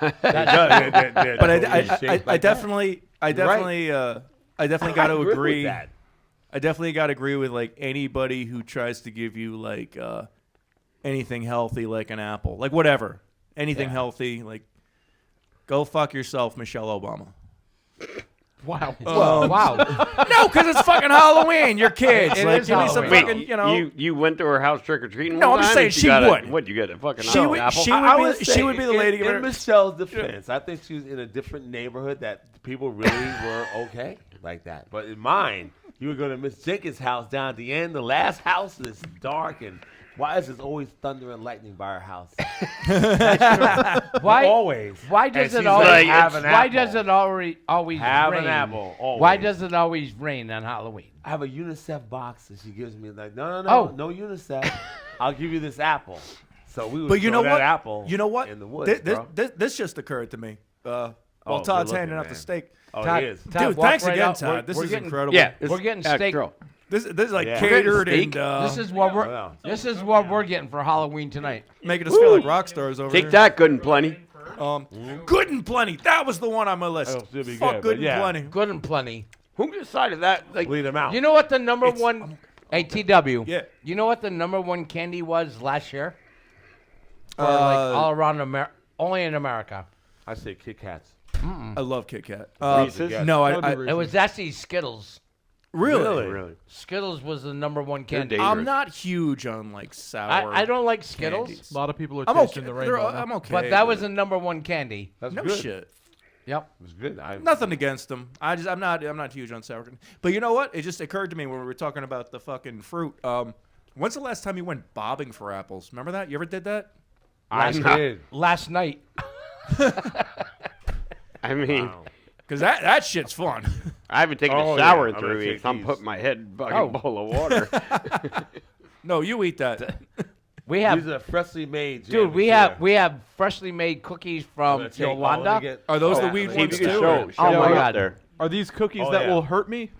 But I definitely got to agree. I definitely got to agree with like anybody who tries to give you like anything healthy, like an apple, like whatever, anything healthy, like go fuck yourself, Michelle Obama. Wow. Well, wow. No, because it's fucking Halloween. You're kids. It like, is give me some Halloween. fucking, Wait, you know. you went to her house trick or treating? No, I'm just saying she would. What you got? A fucking She would- apple? she would- she would be the lady In of her- Michelle's defense, I think she was in a different neighborhood that people really were okay like that. But in mine, you would go to Miss Jenkins' house down at the end. The last house is dark, and why is there always thunder and lightning by our house? Why? Always. Why does And it she's always? like, have an Why apple. does it always Have rain? an apple, always. Why does it always rain on Halloween? I have a UNICEF box that she gives me. Like, no, Oh. no UNICEF. I'll give you this apple. So we would But you throw know that what? apple You know what? in the woods, bro. This just occurred to me. while Oh, Todd's good handing looking, out the man. steak. Oh, Todd, he is. Todd, Dude, walk thanks right again, out. Todd. This is getting, incredible. Yeah, We're getting steak. Girl. This is like Yeah. catered Steak? and This is what we're. Wow. This is what we're getting for Halloween tonight. making us feel like rock stars over Take here. that, good and plenty. Good and plenty. That was the one on my list. Oh, should be Fuck good, good but and yeah. plenty. Good and plenty. Who decided that? Like, Bleed him out. You know what the number one? ATW. Yeah. You know what the number one candy was last year? For like Uh, all around America, only in America. I say Kit Kats. I love Kit Kat. Reese's? No, It was actually Skittles. really. really? Skittles was the number one candy. dangerous. I'm not huge on like sour. I don't like Skittles, candies. A lot of people are I'm tasting okay. the rainbow. now. I'm okay. but that was the number one candy. That's no good. shit. Yep. It was good. Nothing against them. I'm not huge on sour candy. But you know what? It just occurred to me when we were talking about the fucking fruit. When's the last time you went bobbing for apples? Remember that? You ever did that? I did. Last night. I mean, Because that shit's fun. I haven't taken Oh, a shower yeah. in I'm 3 gonna weeks. take I'm these. putting my head in a fucking Oh. bowl of water. No, you eat that. We have, These are freshly made. dude. jammies We here. have freshly made cookies I'm from gonna take- Yolanda. let me get- Are those the yeah, weed let me ones See if you too? can show Oh them my up God. there. Are these cookies Oh, that yeah. will hurt me?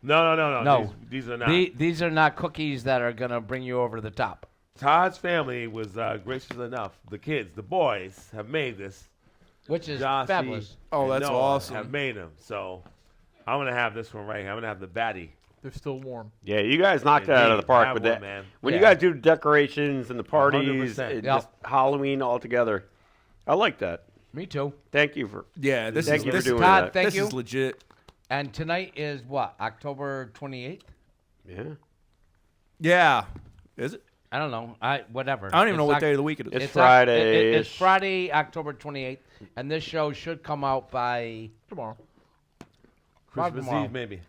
No. No. These are not. These are not cookies that are gonna bring you over the top. Todd's family was gracious enough. The kids, the boys, have made this. Which is Jossie fabulous. Oh, and that's Noah awesome. Have made them. So I'm gonna have this one right here. I'm gonna have the baddie. They're still warm. Yeah, you guys knocked it out of the Indeed. park Have with one, that. man. When you Yeah. guys do the decorations and the parties 100%. and Yep. just Halloween all together, I like that. Me too. Thank you for Yeah, this thank is you for this, doing Todd, that. thank this you. is legit. And tonight is what? October 28th? Yeah, Yeah. Is it? I don't know. Whatever. I don't even know It's what Oc- day of the week it is. It's It's Friday. It's Friday, October 28th, and this show should come out by Tomorrow. Christmas tomorrow. Eve, maybe.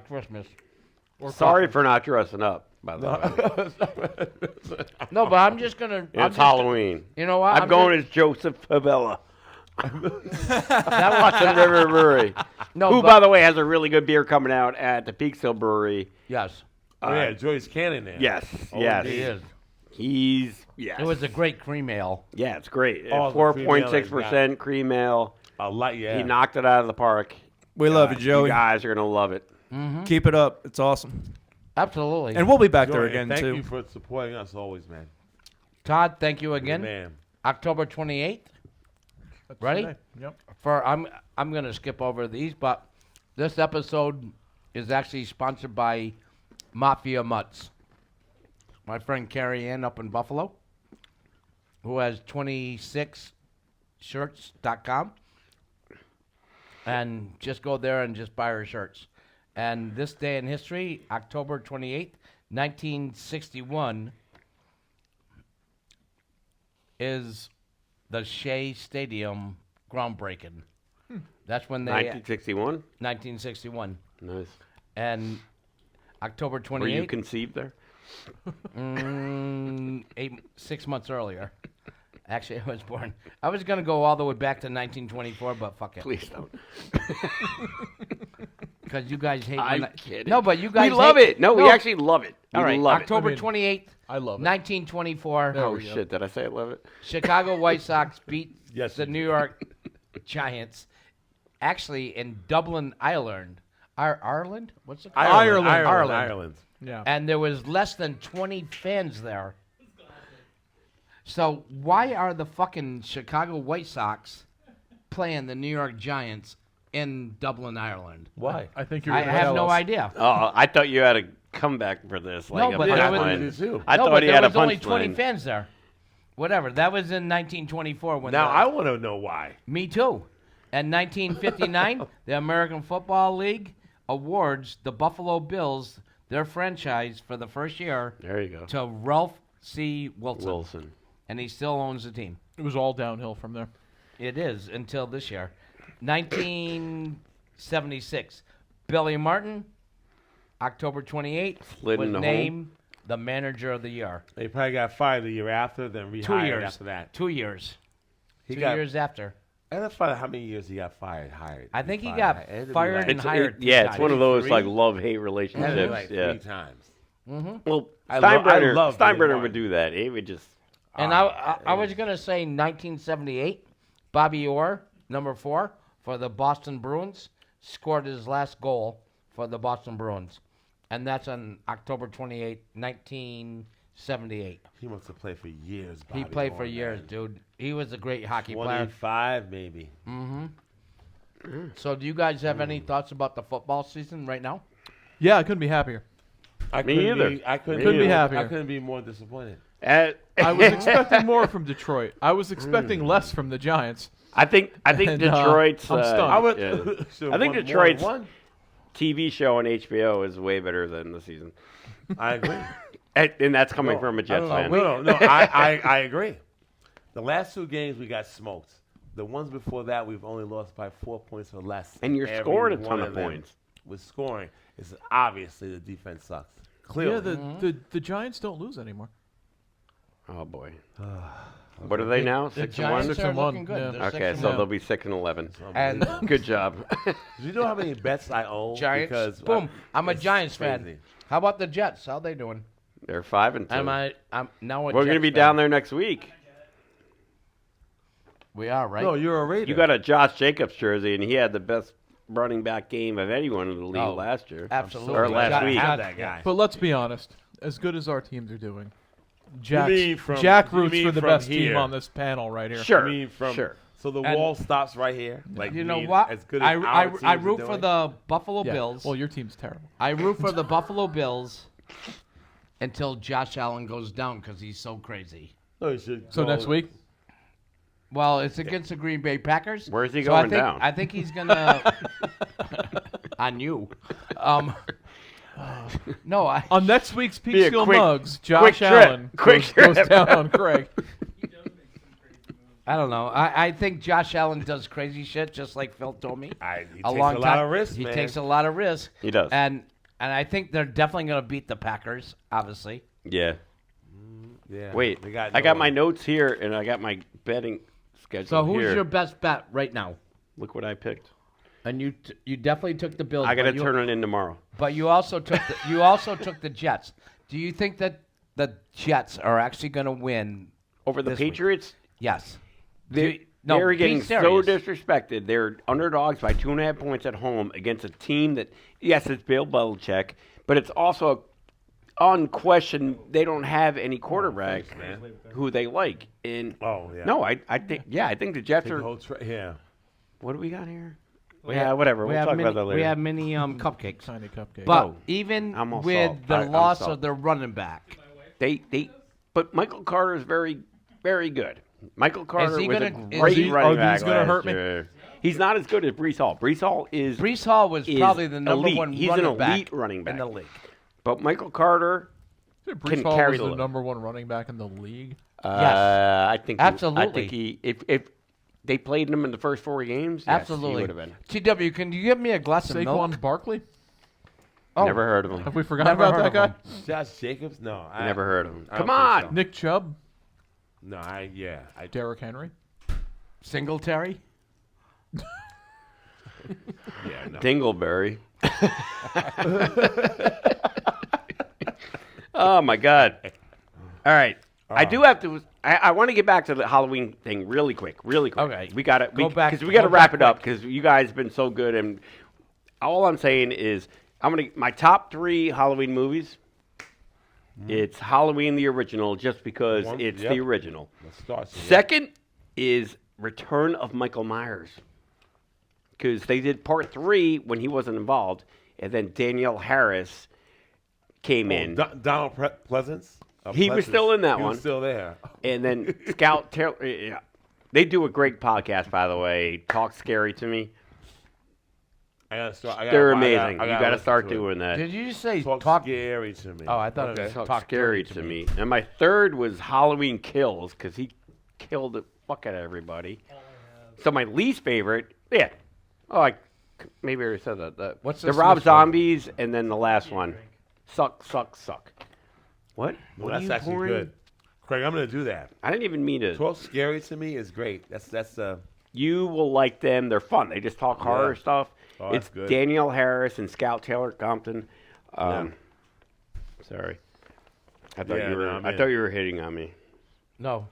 Christmas. Or Sorry for not dressing up. By the way, No, but I'm just gonna. it's Halloween. You know what? I'm going as Joseph Pavella. That was, Watson River Brewery, no, who, but- by the way, has a really good beer coming out at the Peekskill Brewery. yes, Oh yeah, Joyce Cannon there. Yes, Oh, yes. it is. He's yes. It was a great cream ale. yeah, it's great. Oh, the cream ale 4.6% cream ale. A lot, yeah. He knocked it out of the park. We love you, You Joey. guys are gonna love it. Keep it up. It's awesome. Absolutely. And we'll be back there Joy, again, thank too. you for supporting us always, man. Todd, thank you You're again. the man. October 28th. That's Ready? today. Yep. I'm gonna skip over these, but this episode is actually sponsored by Mafia Mutts. My friend Carrie Ann up in Buffalo, who has 26shirts.com. And just go there and just buy her shirts. And this day in history, October 28th, 1961, is the Shea Stadium groundbreaking. That's when they 1961. 1961, Nice. and October Were you 28th, conceived there? 6 months earlier. Actually, I was born. I was gonna go all the way back to 1924, but fuck it, Please don't. because you guys hate. I'm when kidding. No, but you guys We love hate- it. No, we actually love it. All We right, love October I mean, 28th, I love it. 1924. There it. Oh we go. shit! Did I say I love it? Chicago White Sox beat Yes, the you New York Giants, actually in Dublin, Ireland. Ireland? What's it called? Ireland. Yeah. And there was less than 20 fans there. So why are the fucking Chicago White Sox playing the New York Giants in Dublin, Ireland? Why? I think you're. I gonna have tell no us. idea. Oh, I thought you had a comeback for this. Like No, a but there was- punchline. I do. I no, thought but he there had a was only 20 punchline. fans there. Whatever. That was in 1924 when Now the- I want to know why. Me too. In 1959, the American Football League awards the Buffalo Bills their franchise for the first year There you go. to Ralph C. Wilson. Wilson. And he still owns the team. It was all downhill from there. It is until this year. 1976. Billy Martin, October 28th, Slid was into home. named the manager of the year. They probably got fired the year after, then rehired 2 years. after that. 2 years. He 2 got- years after. And that's probably how many years he got hired. I think he fired. got It had to be fired like- and It's, hired. yeah, three it's one of times. those Three? like love-hate It had to be relationships. like Yeah. 3 times. Well, I love Billy Steinbrenner would Martin. do that. He would just. And I was going to say 1978, Bobby Orr, number 4, for the Boston Bruins, scored his last goal for the Boston Bruins. And that's on October 28, 1978. He must have played for years. He Bobby played for Orr, years, man. dude. He was a great hockey player. 25 maybe. So do you guys have any thoughts about the football season right now? Yeah, I couldn't be happier. I Me couldn't either. Be, I couldn't, Couldn't be more- happier. I couldn't be more disappointed. I was expecting more from Detroit. I was expecting less from the Giants. I think And, Detroit's. I'm stunned. I would. yeah. Should've I think won more Detroit's- than one. TV show on HBO is way better than the season, I agree. and that's coming No, from a I Jets don't fan. know. No. I agree. The last 2 games we got smoked. The ones before that we've only lost by 4 points or less. And you're Every scoring a one ton of them points. With scoring, it's obviously the defense sucks. Clearly. Yeah, the Giants don't lose anymore. Oh boy, what are they now? The 6-1. Giants 6 are and 1, looking good. yeah. They're Okay, 6 so and they'll be 6-11. And Good job. Do you know how many bets I own? Giants. Because Boom. I'm a it's Giants crazy. fan. How about the Jets? How they doing? They're 5-2. I'm now a We're going to Jets be fan. down there next week. We are, right? No, you're a Raider. You got a Josh Jacobs jersey, and he had the best running back game of anyone in the league Oh, last year. absolutely. Or last Got- week. have got- that guy. But let's be honest. As good as our teams are doing, Jack mean from- Jack you roots mean for the from best team here? on this panel right here. Sure. I mean, from sure. so the And- wall stops right here. Like You know mean, what? As good as our I teams root are for doing? the Buffalo Yeah. Bills. Well, your team's terrible. I root for the Buffalo Bills until Josh Allen goes down because he's so crazy. No, you should So go- next week, Well, it's against the Green Bay Packers. Where's he so I going think, down? I think he's gonna on you. No, on next week's Be a Peekskill quick- Mugs, quick Josh trip. Allen Quick goes trip. down on Craig. I don't know. I think Josh Allen does crazy shit, just like Phil told me. He a takes long a time. lot of risks, He man. takes a lot of risks. He does. And I think they're definitely gonna beat the Packers. Obviously. Yeah. Yeah. Wait, they got I got no- my notes here, and I got my betting schedule So who's here. your best bet right now? Look what I picked. And you definitely took the Bills. I got to but you- turn it in tomorrow. But you also took the Jets. Do you think that the Jets are actually going to win? Over the This week. Patriots, Yes. they, No, they're be getting so serious. disrespected. They're underdogs by 2.5 points at home against a team that, yes, it's Bill Belichick, but it's also unquestioned they don't have any quarterback who they like. And Oh yeah. no, I think the Jets Take the are. whole yeah. What do we got here? We Yeah, have- whatever. We We'll have talk mini, about that later. We have mini cupcakes. Tiny cupcake. But Oh, even I'm all with salt. the I'm loss salt. of their running back, But Michael Carter is very, very good. Michael Carter he was a gonna- is great he- running are back these gonna last hurt me? year. He's not as good as Brees Hall. Brees Hall is Brees Hall was is probably the number elite. one He's running an elite back running back in the league. But Michael Carter, Brees can Hall carry was the the load. number one running back in the league. I think Absolutely. I think he if they played him in the first 4 games, yes, Absolutely. he would have been. TW, can you give me a glass of milk? Saquon Barkley. Oh, Never heard of him. Have we forgotten Never about heard that of guy? him. Josh Jacobs? No, I Never heard of him. I Come don't think on. so. Nick Chubb. No, I Derrick Henry. Singletary. yeah no. Dingleberry. Oh my God! All right, I do have to. I want to get back to the Halloween thing really quick. Okay. we got to Go back- because we got to go wrap back it up because you guys have been so good. And all I'm saying is, my top 3 Halloween movies. It's Halloween the original, just because One- it's yep. the original. Let's start. So, Second is Return of Michael Myers, because they did part 3 when he wasn't involved, and then Danielle Harris came in, Donald Pleasance. He was still in that he one. Was still there. and then Scout Taylor. Yeah. They do a great podcast, by the way. Talk Scary to Me. I gotta start. I gotta, They're I gotta- amazing. I You gotta got to listen start to it. doing that. Did you just say Talk, talk? scary to me. Oh, I thought it Okay. was Talk Scary to Me. And my third was Halloween Kills, because he killed the fuck out of everybody. So my least favorite, maybe I already said that. What's the this Rob list one? Zombies, and then the last one, Suck. What? Well, What are that's you actually pouring? good. Craig, I'm gonna do that. I didn't even mean to. Talk scary to me is great. That's You will like them. They're fun. They just talk horror Yeah. stuff. Oh, that's It's good. Danielle Harris and Scout Taylor Compton. Sorry. I thought Yeah, you were. no, I'm I in. thought you were hitting on me. No.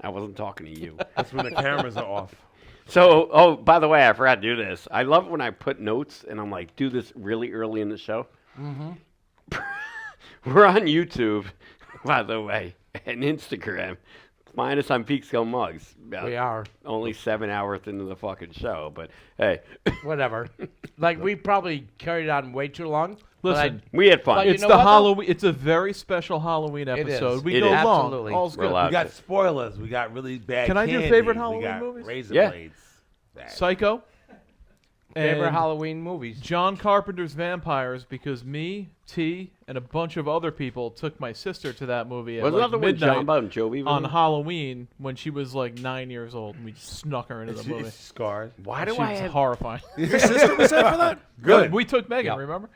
I wasn't talking to you. That's when the cameras are off. So, oh, by the way, I forgot to do this. I love when I put notes and I'm like, do this really early in the show. Mm-hmm. We're on YouTube, by the way, and Instagram. Find us on PeekskillMugs. We are. Only 7 hours into the fucking show, but hey, Whatever. Like, we probably carried on way too long. but Listen, we had fun. But you it's know the what, though? Halloween. It's a very special Halloween It is. episode. We It go is. long. Absolutely. All's We're good. allowed We got to. spoilers. We got really bad. Can I do candy, favorite we Halloween got movies? Razor Yeah. blades. Bad. Psycho. Favorite and Halloween movies. John Carpenter's Vampires, because me, T, and a bunch of other people took my sister to that movie at Was like another one John midnight Bon Jovi? on movie? Halloween when she was like 9 years old, and we snuck her into the movie. It's scarred. Why She do I was have? horrifying. Your sister was there for that? Good. We took Megan, Yeah. remember?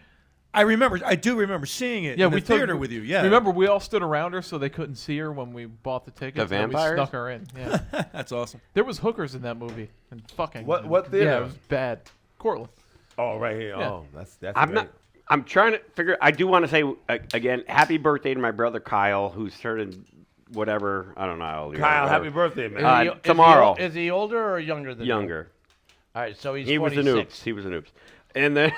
I remember. I do remember seeing it Yeah, in the we took- theater with you. Yeah. Remember, we all stood around her so they couldn't see her when we bought the tickets. The and we vampires? snuck her in. Yeah, That's awesome. there was hookers in that movie, and fucking What Yeah, theater? it was bad. Cortland. Oh, right here. Yeah. Oh, that's I'm great. not. I'm trying to figure. I do want to say again, happy birthday to my brother Kyle, who's turning whatever. I don't know. How old he is, Kyle, whatever. happy birthday, man. Tomorrow. Is he older or younger than you? Younger. All right, so he's He was an 46. oops. He was an oops. And then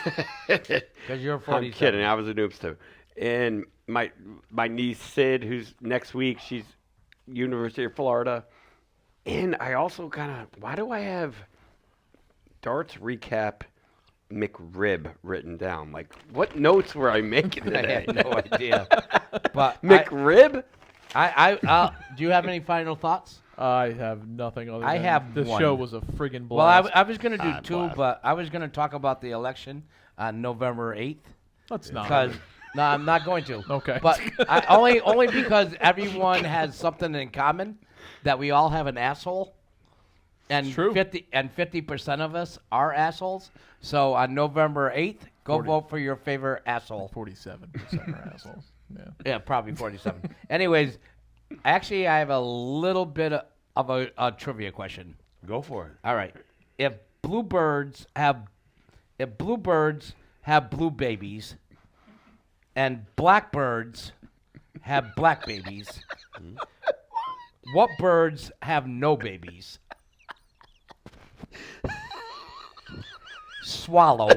Because you're 47. I'm kidding. I was an oops too. And my niece Sid, who's next week, she's University of Florida. And I also kind of, why do I have darts recap McRib written down? Like, what notes were I making I today? have no idea. But McRib? do you have any final thoughts? I have nothing other I than have this one. show was a friggin' Well, I, blast. I was going to do two, blast. but I was going to talk about the election on November 8th. Let's not. Because no, I'm not going to. Okay. But only because everyone has something in common, that we all have an asshole, and It's true. 50% of us are assholes. So on November 8th, go 40. vote for your favorite asshole. 47% are assholes. Yeah. Yeah, probably 47. Anyways, actually, I have a little bit of a trivia question. Go for it. All right, if bluebirds have blue babies, and blackbirds have black babies, what birds have no babies? Swallow.